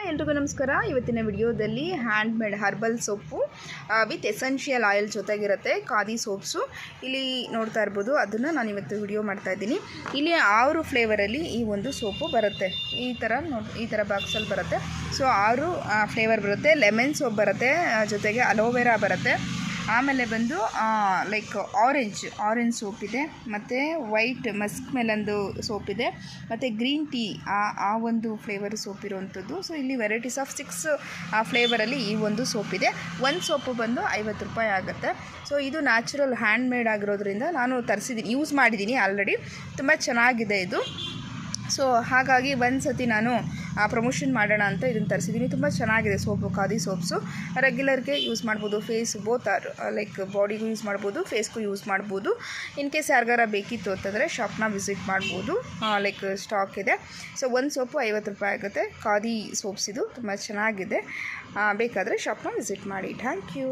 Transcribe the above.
ಎಲ್ರಿಗೂ ನಮಸ್ಕಾರ. ಇವತ್ತಿನ ವಿಡಿಯೋದಲ್ಲಿ handmade herbal soap with essential oil ಜೊತೆಗಿರುತ್ತೆ ಖಾದಿ ಸೋಪ್ಸು. ಇಲ್ಲಿ ನೋಡ್ತಾ ಇರ್ಬೋದು, ಅದನ್ನು ನಾನು ಇವತ್ತು ವಿಡಿಯೋ ಮಾಡ್ತಾ ಇದ್ದೀನಿ. ಇಲ್ಲಿ 6 ಫ್ಲೇವರಲ್ಲಿ ಈ ಒಂದು ಸೋಪು ಬರುತ್ತೆ. ಈ ಥರ ಬಾಕ್ಸಲ್ಲಿ ಬರುತ್ತೆ. ಸೊ 6 ಫ್ಲೇವರ್ ಬರುತ್ತೆ. ಲೆಮನ್ ಸೋಪ್ ಬರುತ್ತೆ, ಜೊತೆಗೆ ಅಲೋವೆರಾ ಬರುತ್ತೆ. ಆಮೇಲೆ ಬಂದು ಲೈಕ್ ಆರೆಂಜ್ ಸೋಪ್ ಇದೆ, ಮತ್ತು ವೈಟ್ ಮಸ್ಕ್ ಮೆಲನ್ದು ಸೋಪ್ ಇದೆ, ಮತ್ತು ಗ್ರೀನ್ ಟೀ ಆ ಒಂದು ಫ್ಲೇವರ್ ಸೋಪ್ ಇರುವಂಥದ್ದು. ಸೊ ಇಲ್ಲಿ ವೆರೈಟೀಸ್ ಆಫ್ 6 ಫ್ಲೇವರಲ್ಲಿ ಈ ಒಂದು ಸೋಪ್ ಇದೆ. ಒಂದು ಸೋಪು ಬಂದು 50 ರೂಪಾಯಿ ಆಗುತ್ತೆ. ಸೊ ಇದು ನ್ಯಾಚುರಲ್ ಹ್ಯಾಂಡ್ ಮೇಡ್ ಆಗಿರೋದ್ರಿಂದ ನಾನು ತರಿಸಿದ್ದೀನಿ, ಯೂಸ್ ಮಾಡಿದ್ದೀನಿ ಆಲ್ರೆಡಿ. ತುಂಬ ಚೆನ್ನಾಗಿದೆ ಇದು. ಸೊ ಹಾಗಾಗಿ ಒಂದು ಸತಿ ನಾನು ಪ್ರಮೋಷನ್ ಮಾಡೋಣ ಅಂತ ಇದನ್ನು ತರಿಸಿದ್ದೀನಿ. ತುಂಬ ಚೆನ್ನಾಗಿದೆ ಸೋಪು, ಖಾದಿ ಸೋಪ್ಸು. ರೆಗ್ಯುಲರ್ಗೆ ಯೂಸ್ ಮಾಡ್ಬೋದು. ಫೇಸ್ ಬೋತ್ ಆರ್ ಲೈಕ್ ಬಾಡಿಗೂ ಯೂಸ್ ಮಾಡ್ಬೋದು, ಫೇಸ್ಗೂ ಯೂಸ್ ಮಾಡ್ಬೋದು. ಇನ್ ಕೇಸ್ ಯಾರಿಗಾರ ಬೇಕಿತ್ತು ಅಂತಂದರೆ ಶಾಪ್ನ ವಿಸಿಟ್ ಮಾಡ್ಬೋದು, ಲೈಕ್ ಸ್ಟಾಕ್ ಇದೆ. ಸೊ ಒಂದು ಸೋಪು 50 ರೂಪಾಯಿ ಆಗುತ್ತೆ. ಖಾದಿ ಸೋಪ್ಸ್ ಇದು ತುಂಬ ಚೆನ್ನಾಗಿದೆ. ಬೇಕಾದರೆ ಶಾಪ್ನ ವಿಸಿಟ್ ಮಾಡಿ. Thank you.